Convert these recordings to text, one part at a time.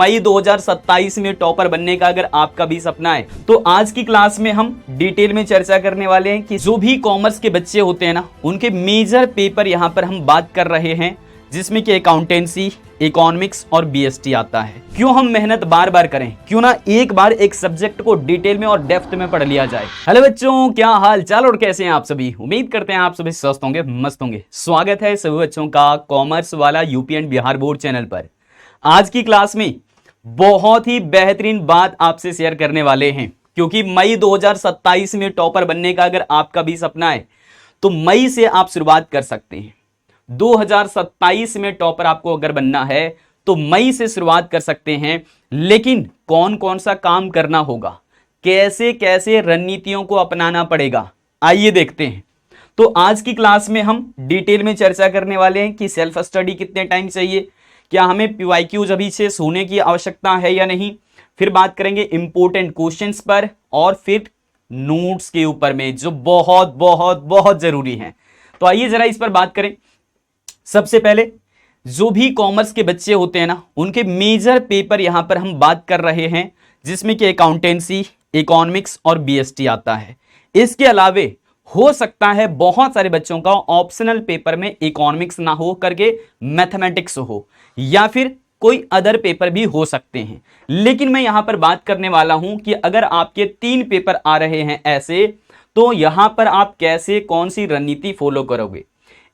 मई 2027 में टॉपर बनने का अगर आपका भी सपना है तो आज की क्लास में हम डिटेल में चर्चा करने वाले हैं कि जो भी कॉमर्स के बच्चे होते हैं ना, उनके मेजर पेपर यहाँ पर हम बात कर रहे हैं, जिसमें कि अकाउंटेंसी, इकोनॉमिक्स और बीएसटी आता है। क्यों हम मेहनत बार बार करें, क्यों ना एक बार एक सब्जेक्ट को डिटेल में और डेप्थ में पढ़ लिया जाए। हेलो बच्चों, क्या हाल चाल और कैसे हैं आप सभी। उम्मीद करते हैं आप सभी स्वस्थ होंगे, मस्त होंगे। स्वागत है सभी बच्चों का कॉमर्स वाला UP and Bihar board channel पर। आज की क्लास में बहुत ही बेहतरीन बात आपसे शेयर करने वाले हैं, क्योंकि मई 2027 में टॉपर बनने का अगर आपका भी सपना है तो मई से आप शुरुआत कर सकते हैं। 2027 में टॉपर आपको अगर बनना है तो मई से शुरुआत कर सकते हैं। लेकिन कौन कौन सा काम करना होगा, कैसे कैसे रणनीतियों को अपनाना पड़ेगा, आइए देखते हैं। तो आज की क्लास में हम डिटेल में चर्चा करने वाले हैं कि सेल्फ स्टडी कितने टाइम चाहिए, क्या हमें पीवाईक्यूज अभी से सोने की आवश्यकता है या नहीं। फिर बात करेंगे इंपॉर्टेंट क्वेश्चंस पर और फिर नोट्स के ऊपर में, जो बहुत बहुत बहुत जरूरी हैं। तो आइए जरा इस पर बात करें। सबसे पहले जो भी कॉमर्स के बच्चे होते हैं ना, उनके मेजर पेपर यहां पर हम बात कर रहे हैं, जिसमें कि अकाउंटेंसी, इकोनॉमिक्स और बीएसटी आता है। इसके अलावे हो सकता है बहुत सारे बच्चों का ऑप्शनल पेपर में इकोनॉमिक्स ना हो करके मैथमेटिक्स हो, या फिर कोई अदर पेपर भी हो सकते हैं। लेकिन मैं यहां पर बात करने वाला हूं कि अगर आपके 3 पेपर आ रहे हैं ऐसे, तो यहां पर आप कैसे कौन सी रणनीति फॉलो करोगे।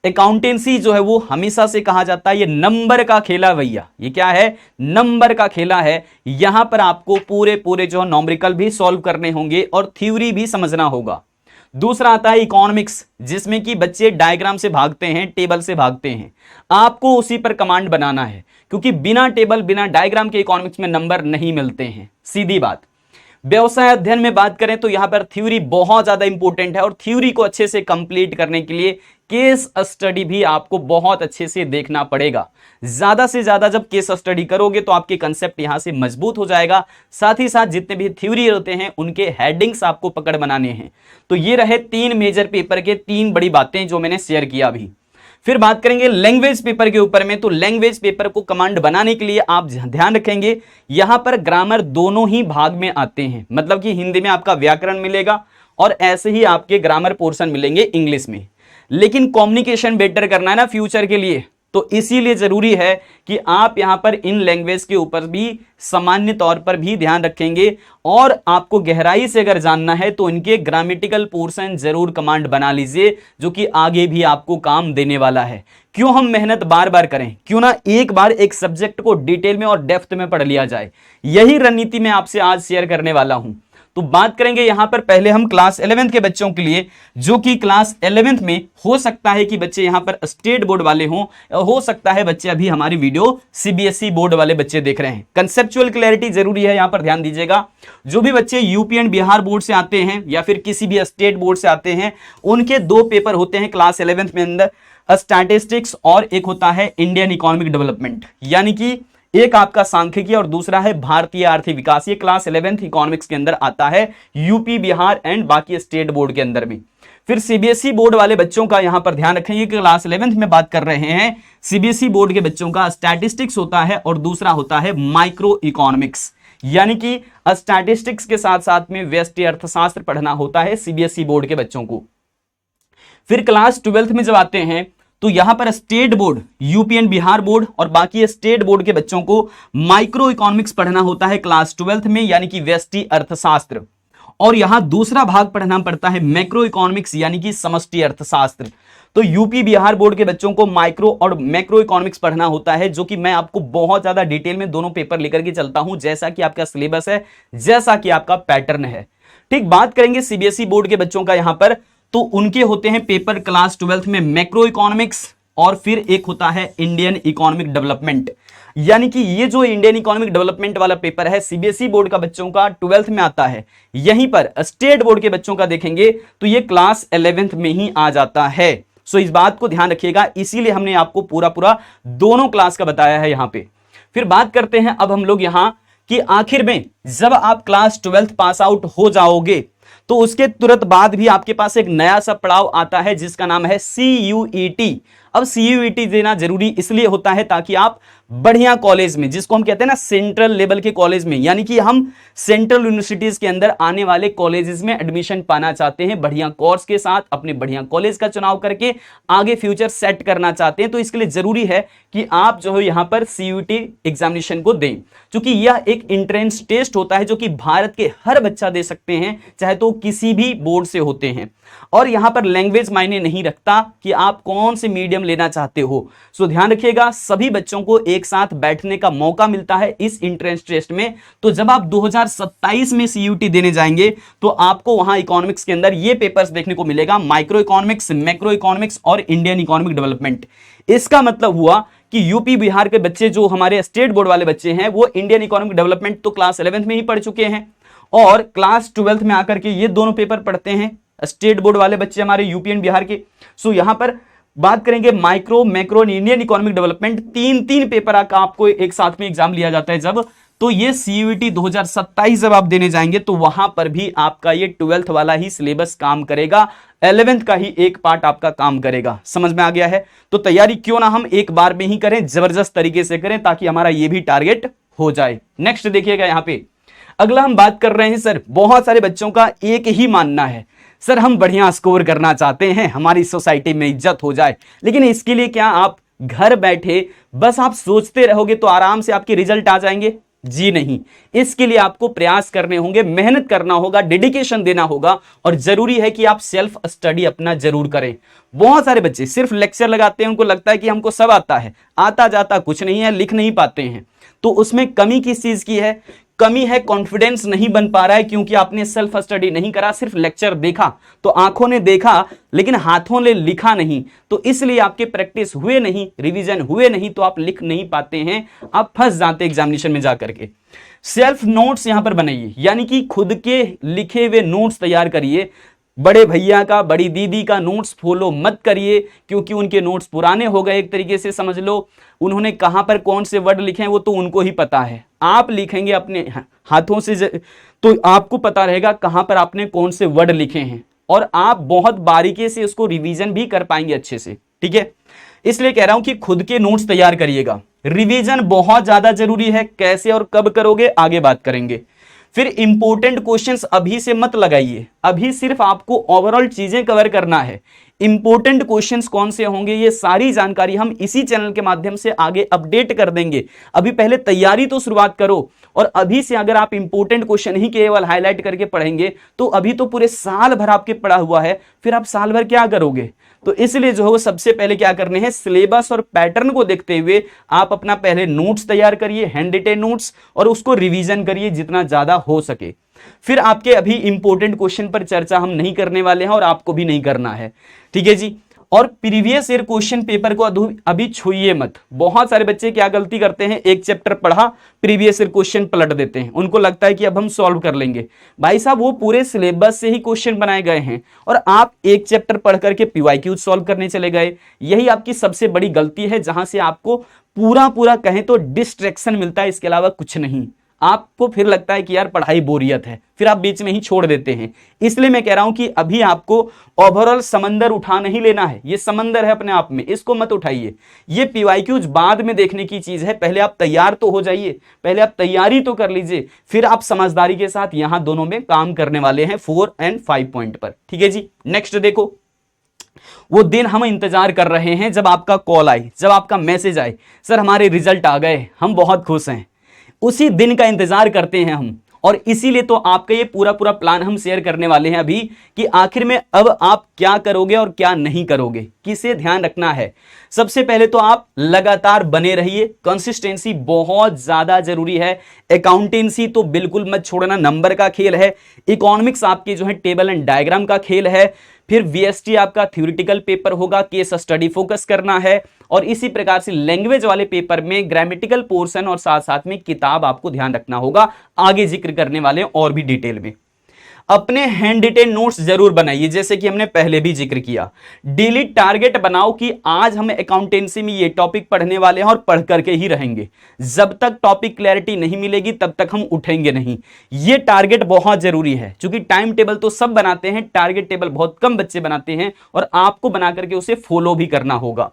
अकाउंटेंसी जो है वो हमेशा से कहा जाता है ये नंबर का खेला भैया। ये क्या है, नंबर का खेला है। यहां पर आपको पूरे जो न्यूमेरिकल भी सॉल्व करने होंगे और थ्योरी भी समझना होगा। दूसरा आता है इकोनॉमिक्स, जिसमें कि बच्चे डायग्राम से भागते हैं, टेबल से भागते हैं। आपको उसी पर कमांड बनाना है, क्योंकि बिना टेबल बिना डायग्राम के इकोनॉमिक्स में नंबर नहीं मिलते हैं, सीधी बात। व्यवसाय अध्ययन में बात करें तो यहां पर थ्योरी बहुत ज्यादा इंपॉर्टेंट है, और थ्योरी को अच्छे से कंप्लीट करने के लिए केस स्टडी भी आपको बहुत अच्छे से देखना पड़ेगा। ज्यादा से ज्यादा जब केस स्टडी करोगे तो आपके कंसेप्ट यहां से मजबूत हो जाएगा। साथ ही साथ जितने भी थ्योरी होते हैं उनके हेडिंग्स आपको पकड़ बनाने हैं। तो ये रहे 3 मेजर पेपर के 3 बड़ी बातें जो मैंने शेयर किया अभी। फिर बात करेंगे लैंग्वेज पेपर के ऊपर में। तो लैंग्वेज पेपर को कमांड बनाने के लिए आप ध्यान रखेंगे, यहां पर ग्रामर दोनों ही भाग में आते हैं। मतलब कि हिंदी में आपका व्याकरण मिलेगा और ऐसे ही आपके ग्रामर पोर्शन मिलेंगे इंग्लिश में। लेकिन कम्युनिकेशन बेटर करना है ना फ्यूचर के लिए, तो इसीलिए जरूरी है कि आप यहां पर इन लैंग्वेज के ऊपर भी सामान्य तौर पर भी ध्यान रखेंगे। और आपको गहराई से अगर जानना है तो इनके ग्रामेटिकल पोर्शन जरूर कमांड बना लीजिए, जो कि आगे भी आपको काम देने वाला है। क्यों हम मेहनत बार बार करें, क्यों ना एक बार एक सब्जेक्ट को डिटेल में और डेप्थ में पढ़ लिया जाए। यही रणनीति मैं आपसे आज शेयर करने वाला हूं। तो बात करेंगे यहां पर पहले हम क्लास 11th के बच्चों के लिए, जो कि क्लास 11th में हो सकता है कि बच्चे यहां पर स्टेट बोर्ड वाले हों, हो सकता है बच्चे अभी हमारी वीडियो सीबीएसई बोर्ड वाले बच्चे देख रहे हैं। कंसेप्चुअल क्लैरिटी जरूरी है, यहां पर ध्यान दीजिएगा। जो भी बच्चे यूपी एंड बिहार बोर्ड से आते हैं या फिर किसी भी स्टेट बोर्ड से आते हैं, उनके 2 पेपर होते हैं क्लास 11th में अंदर, स्टैटिस्टिक्स और एक होता है इंडियन इकोनॉमिक डेवलपमेंट। यानी कि एक आपका सांख्यिकी और दूसरा है भारतीय आर्थिक विकास। ये क्लास 11th इकोनॉमिक्स के अंदर आता है, यूपी, बिहार एंड बाकी स्टेट बोर्ड के अंदर भी। फिर सीबीएसई बोर्ड वाले बच्चों का यहां पर ध्यान रखेंगे कि क्लास 11th में बात कर रहे हैं, सीबीएसई बोर्ड के बच्चों का स्टैटिस्टिक्स होता है और दूसरा होता है माइक्रो इकोनॉमिक्स। यानी कि स्टैटिस्टिक्स के साथ साथ में व्यष्टि अर्थशास्त्र पढ़ना होता है सीबीएसई बोर्ड के बच्चों को। फिर क्लास 12th में जब आते हैं तो यहां पर state board, UP and Bihar board और बाकी स्टेट बोर्ड के बच्चों को माइक्रो इकोनॉमिक्स पढ़ना होता है क्लास 12th में, यानी कि व्यष्टि अर्थशास्त्र। और यहां दूसरा भाग पढ़ना पड़ता है मैक्रो इकोनॉमिक्स, यानी कि समष्टि अर्थशास्त्र। तो यूपी बिहार बोर्ड के बच्चों को माइक्रो और मैक्रो इकोनॉमिक्स पढ़ना होता है, जो कि मैं आपको बहुत ज्यादा डिटेल में दोनों पेपर लेकर के चलता हूं, जैसा कि आपका सिलेबस है, जैसा कि आपका पैटर्न है। ठीक, बात करेंगे सीबीएसई बोर्ड के बच्चों का यहां पर, तो उनके होते हैं पेपर क्लास 12th में मैक्रो इकोनॉमिक्स और फिर एक होता है इंडियन इकोनॉमिक डेवलपमेंट। यानी कि ये जो इंडियन इकोनॉमिक डेवलपमेंट वाला पेपर है सीबीएसई बोर्ड का बच्चों का 12th में आता है। यहीं पर स्टेट बोर्ड के बच्चों का देखेंगे तो ये क्लास 11th में ही आ जाता है। सो इस बात को ध्यान रखिएगा, इसीलिए हमने आपको पूरा दोनों क्लास का बताया है यहां पे। फिर बात करते हैं अब हम लोग यहां कि आखिर में जब आप क्लास 12th पास आउट हो जाओगे तो उसके तुरंत बाद भी आपके पास एक नया सा पड़ाव आता है जिसका नाम है CUET। अब CUET देना जरूरी इसलिए होता है ताकि आप बढ़िया कॉलेज में, जिसको हम कहते हैं ना सेंट्रल लेवल के कॉलेज में, यानी कि हम सेंट्रल यूनिवर्सिटीज के अंदर आने वाले कॉलेजेस में एडमिशन पाना चाहते हैं, बढ़िया कोर्स के साथ अपने बढ़िया कॉलेज का चुनाव करके आगे फ्यूचर सेट करना चाहते हैं, तो इसके लिए जरूरी है कि आप जो है यहां पर CUET एग्जामिनेशन को दें, क्योंकि यह एक एंट्रेंस टेस्ट होता है जो कि भारत के हर बच्चा दे सकते हैं, चाहे तो किसी भी बोर्ड से होते हैं। और यहां पर लैंग्वेज मायने नहीं रखता कि आप कौन से मीडियम लेना चाहते हो। सो ध्यान रखिएगा, सभी बच्चों को एक साथ बैठने का मौका मिलता है इस एंट्रेंस टेस्ट में। तो जब आप 2027 में CUET देने जाएंगे तो आपको वहां इकोनॉमिक्स के अंदर ये पेपर्स देखने को मिलेगा, माइक्रो इकोनॉमिक्स, मैक्रो इकोनॉमिक्स और इंडियन इकोनॉमिक डेवलपमेंट। इसका मतलब हुआ कि यूपी बिहार के बच्चे, जो हमारे स्टेट बोर्ड वाले बच्चे हैं, वो इंडियन इकोनॉमिक डेवलपमेंट तो क्लास 11th में ही पढ़ चुके हैं और क्लास 12th में आकर के ये दोनों पेपर पढ़ते हैं स्टेट बोर्ड वाले बच्चे हमारे यूपी एंड बिहार के। सो यहां पर बात करेंगे micro, macro, Indian economic development, तीन पेपर का आपको एक साथ में एग्जाम लिया जाता है जब, तो ये CUET 2027 जब आप देने जाएंगे तो वहां पर भी आपका ये 12th वाला ही सिलेबस काम करेगा, 11th का ही एक पार्ट आपका काम करेगा। समझ में आ गया है? तो तैयारी क्यों ना हम एक बार में ही करें, जबरदस्त तरीके से करें ताकि हमारा ये भी टारगेट हो जाए। नेक्स्ट देखिएगा यहां पे अगला हम बात कर रहे हैं, सर बहुत सारे बच्चों का एक ही मानना है, सर हम बढ़िया स्कोर करना चाहते हैं, हमारी सोसाइटी में इज्जत हो जाए, लेकिन इसके लिए क्या आप घर बैठे बस आप सोचते रहोगे तो आराम से आपके रिजल्ट आ जाएंगे? जी नहीं, इसके लिए आपको प्रयास करने होंगे, मेहनत करना होगा, डेडिकेशन देना होगा और जरूरी है कि आप सेल्फ स्टडी अपना जरूर करें। बहुत सारे बच्चे सिर्फ लेक्चर लगाते हैं, उनको लगता है कि हमको सब आता है, आता जाता कुछ नहीं है, लिख नहीं पाते हैं। तो उसमें कमी किस चीज की है? कमी है कॉन्फिडेंस नहीं बन पा रहा है, क्योंकि आपने सेल्फ स्टडी नहीं करा, सिर्फ लेक्चर देखा, तो आंखों ने देखा लेकिन हाथों ने लिखा नहीं, तो इसलिए आपके प्रैक्टिस हुए नहीं, रिवीजन हुए नहीं, तो आप लिख नहीं पाते हैं, आप फंस जाते एग्जामिनेशन में जाकर के। सेल्फ नोट्स यहां पर बनाइए, यानी कि खुद के लिखे हुए नोट्स तैयार करिए। बड़े भैया का, बड़ी दीदी का नोट्स फॉलो मत करिए, क्योंकि उनके नोट्स पुराने हो गए, एक तरीके से समझ लो। उन्होंने कहां पर कौन से वर्ड लिखे हैं वो तो उनको ही पता है, आप लिखेंगे अपने हाथों से तो आपको पता रहेगा कहां पर आपने कौन से वर्ड लिखे हैं, और आप बहुत बारीकी से उसको रिवीजन भी कर पाएंगे अच्छे से। ठीक है, इसलिए कह रहा हूं कि खुद के नोट्स तैयार करिएगा। रिवीजन बहुत ज्यादा जरूरी है, कैसे और कब करोगे आगे बात करेंगे। फिर इंपॉर्टेंट क्वेश्चंस अभी से मत लगाइए, अभी सिर्फ आपको ओवरऑल चीजें कवर करना है। इंपॉर्टेंट क्वेश्चंस कौन से होंगे ये सारी जानकारी हम इसी चैनल के माध्यम से आगे अपडेट कर देंगे। अभी पहले तैयारी तो शुरुआत करो, और अभी से अगर आप इंपॉर्टेंट क्वेश्चन ही केवल हाईलाइट करके पढ़ेंगे तो अभी तो पूरे साल भर आपके पढ़ा हुआ है, फिर आप साल भर क्या करोगे? तो इसलिए जो है वो सबसे पहले क्या करने हैं, सिलेबस और पैटर्न को देखते हुए आप अपना पहले नोट्स तैयार करिए, हैंड रिटेन नोट्स, और उसको रिवीजन करिए जितना ज्यादा हो सके। फिर आपके अभी इंपॉर्टेंट क्वेश्चन पर चर्चा हम नहीं करने वाले हैं और आपको भी नहीं करना है। ठीक है जी। और प्रीवियस ईयर क्वेश्चन पेपर को अभी छूइए मत। बहुत सारे बच्चे क्या गलती करते हैं, एक चैप्टर पढ़ा, प्रीवियस ईयर क्वेश्चन पलट देते हैं, उनको लगता है कि अब हम सॉल्व कर लेंगे। भाई साहब वो पूरे सिलेबस से ही क्वेश्चन बनाए गए हैं और आप एक चैप्टर पढ़ करके PYQ सॉल्व करने चले गए। यही आपकी सबसे बड़ी गलती है, जहां से आपको पूरा कहें तो डिस्ट्रैक्शन मिलता है, इसके अलावा कुछ नहीं। आपको फिर लगता है कि यार पढ़ाई बोरियत है, फिर आप बीच में ही छोड़ देते हैं। इसलिए मैं कह रहा हूं कि अभी आपको ओवरऑल समंदर उठा नहीं लेना है, ये समंदर है अपने आप में, इसको मत उठाइए। ये PYQs बाद में देखने की चीज है, पहले आप तैयार तो हो जाइए, पहले आप तैयारी तो कर लीजिए, फिर आप समझदारी के साथ यहां दोनों में काम करने वाले हैं 4 और 5 पॉइंट पर। ठीक है जी। नेक्स्ट देखो, वो दिन हम इंतजार कर रहे हैं जब आपका कॉल आए, जब आपका मैसेज आए, सर हमारे रिजल्ट आ गए, हम बहुत खुश हैं। उसी दिन का इंतजार करते हैं हम, और इसीलिए तो आपका ये पूरा प्लान हम शेयर करने वाले हैं अभी, कि आखिर में अब आप क्या करोगे और क्या नहीं करोगे, किसे ध्यान रखना है। सबसे पहले तो आप लगातार बने रहिए, कंसिस्टेंसी बहुत ज्यादा जरूरी है। अकाउंटेंसी तो बिल्कुल मत छोड़ना, नंबर का खेल है। इकोनॉमिक्स आपके जो है टेबल एंड डायग्राम का खेल है। फिर VST आपका थ्योरेटिकल पेपर होगा, केस स्टडी फोकस करना है। और इसी प्रकार से लैंग्वेज वाले पेपर में ग्रामेटिकल पोर्शन और साथ साथ में किताब आपको ध्यान रखना होगा, आगे जिक्र करने वाले और भी डिटेल में। अपने हैंड रिटेन नोट्स जरूर बनाइए, जैसे कि हमने पहले भी जिक्र किया। डेली टारगेट बनाओ कि आज हम अकाउंटेंसी में ये टॉपिक पढ़ने वाले हैं और पढ़ करके ही रहेंगे। जब तक टॉपिक क्लैरिटी नहीं मिलेगी तब तक हम उठेंगे नहीं। ये टारगेट बहुत जरूरी है, क्योंकि टाइम टेबल तो सब बनाते हैं, टारगेट टेबल बहुत कम बच्चे बनाते हैं और आपको बना करके उसे फॉलो भी करना होगा।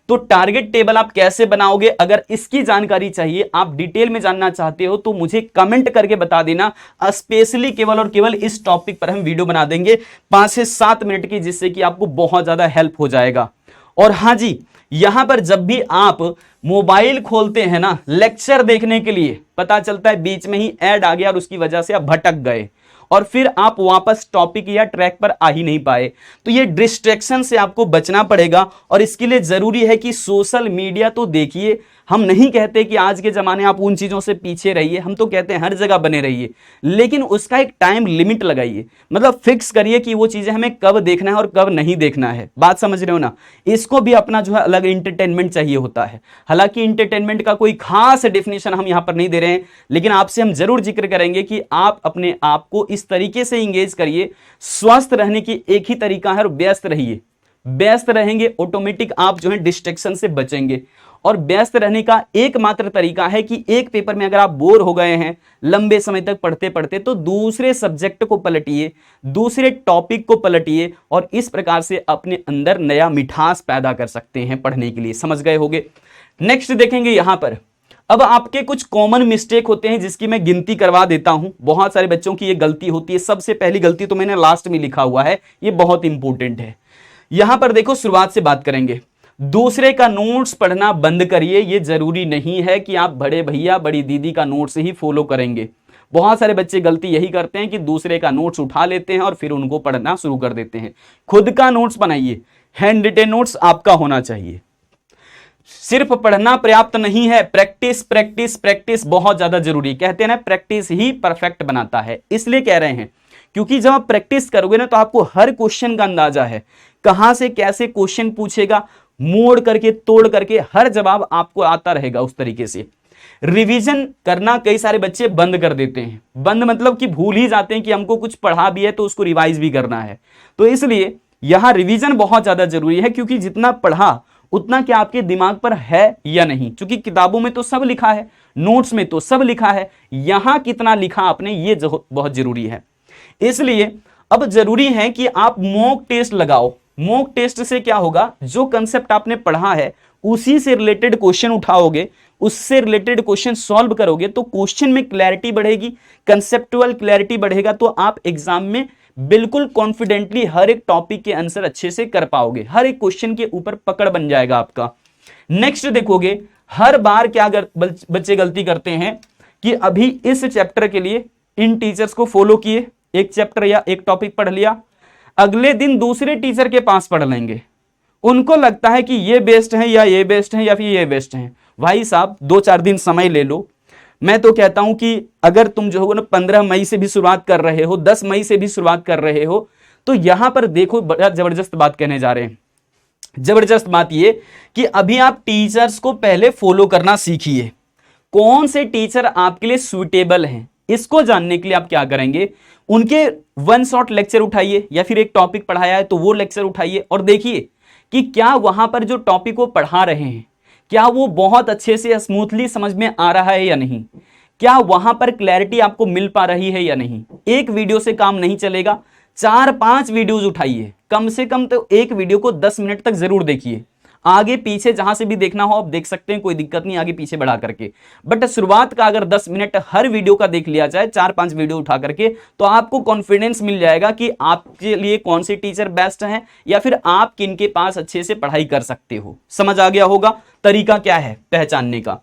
तो टारगेट टेबल आप कैसे बनाओगे, अगर इसकी जानकारी चाहिए, आप डिटेल में जानना चाहते हो, तो मुझे कमेंट करके बता देना। स्पेशली केवल और केवल इस टॉपिक पर हम वीडियो बना देंगे 5 से 7 मिनट की, जिससे कि आपको बहुत ज्यादा हेल्प हो जाएगा। और हाँ जी, यहां पर जब भी आप मोबाइल खोलते हैं ना लेक्चर देखने के लिए, पता चलता है बीच में ही ऐड आ गया और उसकी वजह से आप भटक गए और फिर आप वापस टॉपिक या ट्रैक पर आ ही नहीं पाए। तो ये डिस्ट्रैक्शन से आपको बचना पड़ेगा और इसके लिए जरूरी है कि सोशल मीडिया तो देखिए। हम नहीं कहते कि आज के जमाने आप उन चीजों से पीछे रहिए, हम तो कहते हैं हर जगह बने रहिए, लेकिन उसका एक टाइम लिमिट लगाइए। मतलब फिक्स करिए कि वो चीजें हमें कब देखना है और कब नहीं देखना है। बात समझ रहे हो ना। इसको भी अपना जो है अलग इंटरटेनमेंट चाहिए होता है। हालांकि इंटरटेनमेंट का कोई खास डेफिनेशन हम यहां पर नहीं दे रहे हैं, लेकिन आपसे हम जरूर जिक्र करेंगे कि आप अपने आप को इस तरीके से इंगेज करिए। स्वस्थ रहने की एक ही तरीका है और व्यस्त रहिए। व्यस्त रहेंगे ऑटोमेटिक आप जो है डिस्ट्रैक्शन से बचेंगे। और व्यस्त रहने का एकमात्र तरीका है कि एक पेपर में अगर आप बोर हो गए हैं लंबे समय तक पढ़ते पढ़ते, तो दूसरे सब्जेक्ट को पलटिए, दूसरे टॉपिक को पलटिए और इस प्रकार से अपने अंदर नया मिठास पैदा कर सकते हैं पढ़ने के लिए। समझ गए होंगे। नेक्स्ट देखेंगे यहां पर। अब आपके कुछ कॉमन मिस्टेक होते हैं जिसकी मैं गिनती करवा देता हूं। बहुत सारे बच्चों की ये गलती होती है। सबसे पहली गलती तो मैंने लास्ट में लिखा हुआ है, ये बहुत इंपॉर्टेंट है। यहां पर देखो, शुरुआत से बात करेंगे। दूसरे का नोट्स पढ़ना बंद करिए। ये जरूरी नहीं है कि आप बड़े भैया बड़ी दीदी का नोट्स ही फॉलो करेंगे। बहुत सारे बच्चे गलती यही करते हैं कि दूसरे का नोट्स उठा लेते हैं और फिर उनको पढ़ना शुरू कर देते हैं। खुद का नोट्स बनाइए। हैंड रिटेन नोट्स आपका होना चाहिए। सिर्फ पढ़ना पर्याप्त नहीं है, प्रैक्टिस प्रैक्टिस प्रैक्टिस बहुत ज्यादा जरूरी। कहते हैं ना, प्रैक्टिस ही परफेक्ट बनाता है। इसलिए कह रहे हैं क्योंकि जब आप प्रैक्टिस करोगे ना तो आपको हर क्वेश्चन का अंदाजा है, कहां से कैसे क्वेश्चन पूछेगा, मोड़ करके तोड़ करके हर जवाब आपको आता रहेगा उस तरीके से। रिवीजन करना कई सारे बच्चे बंद कर देते हैं। बंद मतलब कि भूल ही जाते हैं कि हमको कुछ पढ़ा भी है तो उसको रिवाइज भी करना है। तो इसलिए यहां रिवीजन बहुत ज्यादा जरूरी है, क्योंकि जितना पढ़ा उतना क्या आपके दिमाग पर है या नहीं। क्योंकि किताबों में तो सब लिखा है, नोट्स में तो सब लिखा है, यहां कितना लिखा आपने ये बहुत जरूरी है। इसलिए अब जरूरी है कि आप मॉक टेस्ट लगाओ। मॉक टेस्ट से क्या होगा, जो कंसेप्ट आपने पढ़ा है उसी से रिलेटेड क्वेश्चन उठाओगे, उससे रिलेटेड क्वेश्चन सॉल्व करोगे तो क्वेश्चन में क्लैरिटी बढ़ेगी, कंसेप्चुअल क्लैरिटी बढ़ेगा, तो आप एग्जाम में बिल्कुल कॉन्फिडेंटली हर एक टॉपिक के आंसर अच्छे से कर पाओगे। हर एक क्वेश्चन के ऊपर पकड़ बन जाएगा आपका। नेक्स्ट देखोगे, हर बार क्या बच्चे गलती करते हैं कि अभी इस चैप्टर के लिए इन टीचर्स को फॉलो किए, एक चैप्टर या एक टॉपिक पढ़ लिया, अगले दिन दूसरे टीचर के पास पढ़ लेंगे। उनको लगता है कि ये बेस्ट है या ये बेस्ट है या फिर ये बेस्ट है। भाई साहब 2-4 दिन समय ले लो। मैं तो कहता हूं कि अगर तुम जो हो ना 15 मई से भी शुरुआत कर रहे हो, 10 मई से भी शुरुआत कर रहे हो, तो यहां पर देखो बड़ा जबरदस्त बात कहने जा रहे हैं। जबरदस्त बात ये कि अभी आप टीचर्स को पहले फॉलो करना सीखिए। कौन से टीचर आपके लिए सुइटेबल हैं, इसको जानने के लिए आप क्या करेंगे, उनके वन शॉट लेक्चर उठाइए या फिर एक टॉपिक पढ़ाया है तो वो लेक्चर उठाइए और देखिए कि क्या वहां पर जो टॉपिक वो पढ़ा रहे हैं क्या वो बहुत अच्छे से स्मूथली समझ में आ रहा है या नहीं, क्या वहां पर क्लैरिटी आपको मिल पा रही है या नहीं। एक वीडियो से काम नहीं चलेगा, 4-5 वीडियोज उठाइए, कम से कम तो एक वीडियो को 10 मिनट तक जरूर देखिए। आगे पीछे जहां से भी देखना हो आप देख सकते हैं, कोई दिक्कत नहीं आगे पीछे बढ़ा करके। बट शुरुआत का अगर 10 मिनट हर वीडियो का देख लिया जाए, 4-5 वीडियो उठा करके, तो आपको कॉन्फिडेंस मिल जाएगा कि आपके लिए कौन सी टीचर बेस्ट है या फिर आप किनके पास अच्छे से पढ़ाई कर सकते हो। समझ आ गया होगा तरीका क्या है पहचानने का।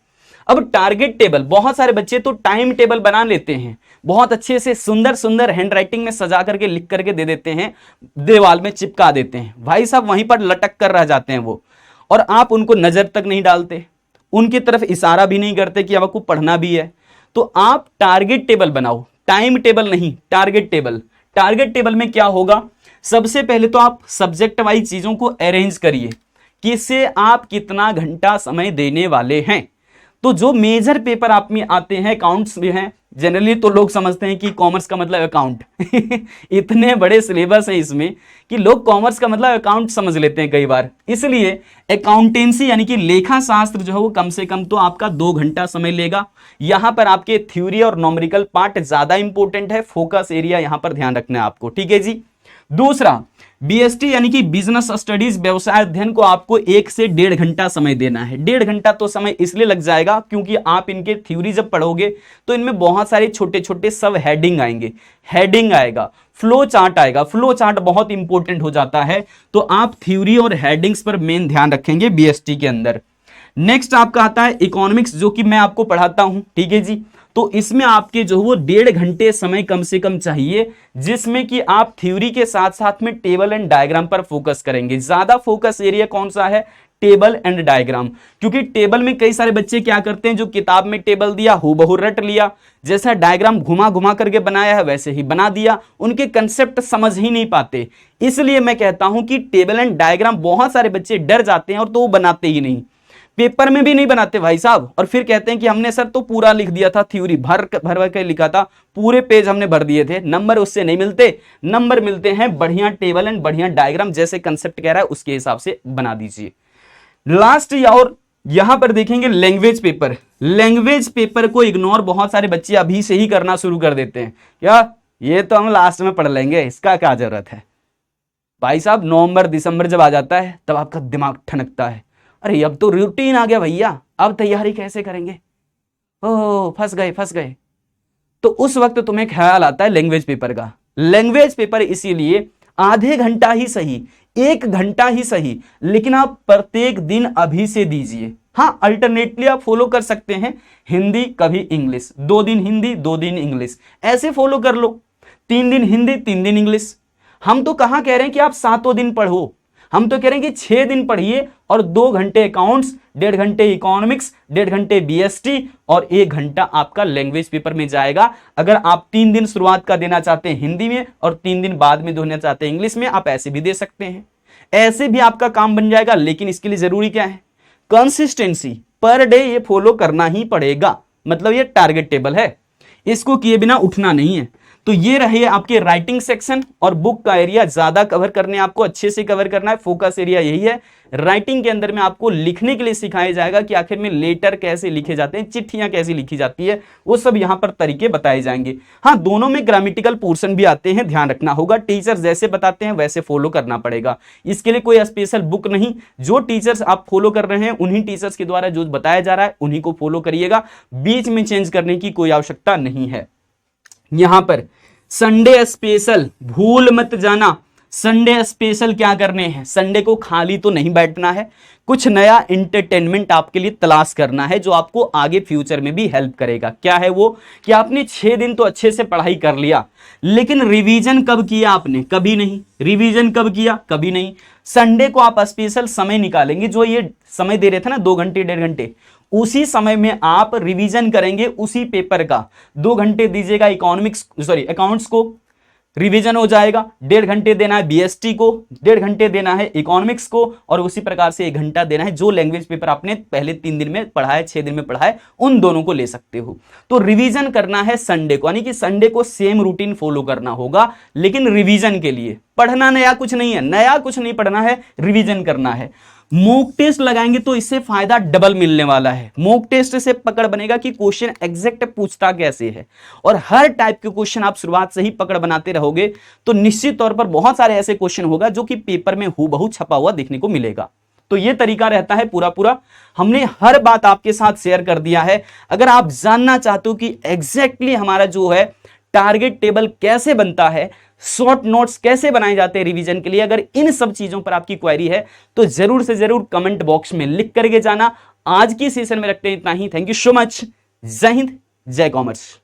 अब टारगेट टेबल, बहुत सारे बच्चे तो टाइम टेबल बना लेते हैं, बहुत अच्छे से सुंदर सुंदर हैंडराइटिंग में सजा करके लिख करके दे देते हैं, दीवार में चिपका देते हैं। भाई साहब वहीं पर लटक कर रह जाते हैं वो, और आप उनको नजर तक नहीं डालते, उनकी तरफ इशारा भी नहीं करते कि अब आपको पढ़ना भी है। तो आप टारगेट टेबल बनाओ, टाइम टेबल नहीं, टारगेट टेबल। टारगेट टेबल में क्या होगा, सबसे पहले तो आप सब्जेक्ट वाइज चीजों को अरेंज करिए कि इससे आप कितना घंटा समय देने वाले हैं। तो जो मेजर पेपर आप में आते हैं अकाउंट्स में हैं, जनरली तो लोग समझते हैं कि कॉमर्स का मतलब अकाउंट इतने बड़े सिलेबस है इसमें कि लोग कॉमर्स का मतलब अकाउंट समझ लेते हैं कई बार। इसलिए अकाउंटेंसी यानी कि लेखा शास्त्र जो है वो कम से कम तो आपका 2 घंटा समय लेगा। यहां पर आपके थ्योरी और न्यूमेरिकल पार्ट ज्यादा इंपॉर्टेंट है, फोकस एरिया यहां पर ध्यान रखना है आपको, ठीक है जी। दूसरा, बीएसटी यानी कि बिजनेस स्टडीज व्यवसाय अध्ययन को आपको 1 से 1.5 घंटा समय देना है। 1.5 घंटा तो समय इसलिए लग जाएगा क्योंकि आप इनके थ्योरी जब पढ़ोगे तो इनमें बहुत सारे छोटे छोटे सब हेडिंग आएंगे, हेडिंग आएगा, फ्लो चार्ट आएगा, फ्लो चार्ट बहुत इंपॉर्टेंट हो जाता है, तो आप थ्योरी और हेडिंग्स पर मेन ध्यान रखेंगे बीएसटी के अंदर। नेक्स्ट आपका आता है इकोनॉमिक्स, जो कि मैं आपको पढ़ाता हूं, ठीक है जी। तो इसमें आपके जो वो 1.5 घंटे समय कम से कम चाहिए, जिसमें कि आप थ्योरी के साथ साथ में टेबल एंड डायग्राम पर फोकस करेंगे। ज्यादा फोकस एरिया कौन सा है? टेबल एंड डायग्राम, क्योंकि टेबल में कई सारे बच्चे क्या करते हैं, जो किताब में टेबल दिया हूबहू रट लिया, जैसा डायग्राम घुमा घुमा करके बनाया है वैसे ही बना दिया, उनके कंसेप्ट समझ ही नहीं पाते। इसलिए मैं कहता हूं कि टेबल एंड डायग्राम बहुत सारे बच्चे डर जाते हैं और तो वो बनाते ही नहीं, पेपर में भी नहीं बनाते भाई साहब, और फिर कहते हैं कि हमने सर तो पूरा लिख दिया था, थ्योरी भर के लिखा था, पूरे पेज हमने भर दिए थे। नंबर उससे नहीं मिलते, नंबर मिलते हैं बढ़िया टेबल एंड बढ़िया डायग्राम, जैसे कंसेप्ट कह रहा है उसके हिसाब से बना दीजिए। लास्ट और यहां पर देखेंगे लैंग्वेज पेपर। लैंग्वेज पेपर को इग्नोर बहुत सारे बच्चे अभी से ही करना शुरू कर देते हैं, क्या ये तो हम लास्ट में पढ़ लेंगे, इसका क्या जरूरत है। भाई साहब नवंबर दिसंबर जब आ जाता है तब आपका दिमाग ठनकता है, अरे अब तो रूटीन आ गया भैया, अब तैयारी कैसे करेंगे, ओह फंस गए। तो उस वक्त तुम्हें ख्याल आता है लैंग्वेज पेपर का। लैंग्वेज पेपर इसीलिए आधे घंटा ही सही, 1 घंटा ही सही, लेकिन आप प्रत्येक दिन अभी से दीजिए। हाँ, अल्टरनेटली आप फॉलो कर सकते हैं, हिंदी कभी इंग्लिश, 2 दिन हिंदी 2 दिन इंग्लिश, ऐसे फॉलो कर लो। 3 दिन हिंदी 3 दिन इंग्लिश। हम तो कहां कह रहे हैं कि आप 7 दिन पढ़ो, हम तो कह रहे हैं कि 6 दिन पढ़िए और 2 घंटे अकाउंट्स, 1.5 घंटे इकोनॉमिक्स, 1.5 घंटे बीएसटी और 1 घंटा आपका लैंग्वेज पेपर में जाएगा। अगर आप 3 दिन शुरुआत का देना चाहते हैं हिंदी में और 3 दिन बाद में देना चाहते हैं इंग्लिश में, आप ऐसे भी दे सकते हैं, ऐसे भी आपका काम बन जाएगा। लेकिन इसके लिए जरूरी क्या है? कंसिस्टेंसी, पर डे ये फॉलो करना ही पड़ेगा, मतलब ये टारगेट टेबल है, इसको किए बिना उठना नहीं है। तो ये रहे आपके राइटिंग सेक्शन, और बुक का एरिया ज्यादा कवर करने, आपको अच्छे से कवर करना है, फोकस एरिया यही है। राइटिंग के अंदर में आपको लिखने के लिए सिखाया जाएगा कि आखिर में लेटर कैसे लिखे जाते हैं, चिट्ठियां कैसे लिखी जाती है, वो सब यहां पर तरीके बताए जाएंगे। हाँ, दोनों में ग्रामेटिकल पोर्शन भी आते हैं, ध्यान रखना होगा, टीचर जैसे बताते हैं वैसे फॉलो करना पड़ेगा। इसके लिए कोई स्पेशल बुक नहीं, जो टीचर्स आप फॉलो कर रहे हैं उन्हीं टीचर्स के द्वारा जो बताया जा रहा है उन्हीं को फॉलो करिएगा, बीच में चेंज करने की कोई आवश्यकता नहीं है। यहां पर संडे स्पेशल भूल मत जाना, संडे स्पेशल क्या करने हैं, संडे को खाली तो नहीं बैठना है, कुछ नया एंटरटेनमेंट आपके लिए तलाश करना है जो आपको आगे फ्यूचर में भी हेल्प करेगा। क्या है वो? कि आपने 6 दिन तो अच्छे से पढ़ाई कर लिया, लेकिन रिवीजन कब किया आपने? कभी नहीं। रिवीजन कब किया? कभी नहीं। संडे को आप स्पेशल समय निकालेंगे, जो ये समय दे रहे थे ना 2 घंटे 1.5 घंटे, उसी समय में आप रिवीजन करेंगे उसी पेपर का। 2 घंटे दीजिएगा अकाउंट्स को, रिवीजन हो जाएगा। 1.5 घंटे देना है बीएसटी को, 1.5 घंटे देना है इकोनॉमिक्स को, और उसी प्रकार से 1 घंटा देना है जो लैंग्वेज पेपर आपने पहले 3 दिन में पढ़ा है, 6 दिन में पढ़ा है, उन दोनों को ले सकते हो। तो रिवीजन करना है संडे को, यानी कि संडे को सेम रूटीन फॉलो करना होगा, लेकिन रिवीजन के लिए। पढ़ना नया कुछ नहीं है, नया कुछ नहीं पढ़ना है, रिवीजन करना है। मॉक टेस्ट लगाएंगे तो इससे फायदा डबल मिलने वाला है। मॉक टेस्ट से पकड़ बनेगा कि क्वेश्चन एग्जैक्ट पूछता कैसे है, और हर टाइप के क्वेश्चन आप शुरुआत से ही पकड़ बनाते रहोगे तो निश्चित तौर पर बहुत सारे ऐसे क्वेश्चन होगा जो कि पेपर में हूबहू छपा हुआ देखने को मिलेगा। तो ये तरीका रहता है पूरा। हमने हर बात आपके साथ शेयर कर दिया है। अगर आप जानना चाहते हो कि एग्जैक्टली हमारा जो है टारगेट टेबल कैसे बनता है, शॉर्ट नोट्स कैसे बनाए जाते हैं रिवीजन के लिए, अगर इन सब चीजों पर आपकी क्वेरी है तो जरूर से जरूर कमेंट बॉक्स में लिख करके जाना। आज की सेशन में रखते हैं इतना ही। Thank you so much. जय हिंद, जय कॉमर्स।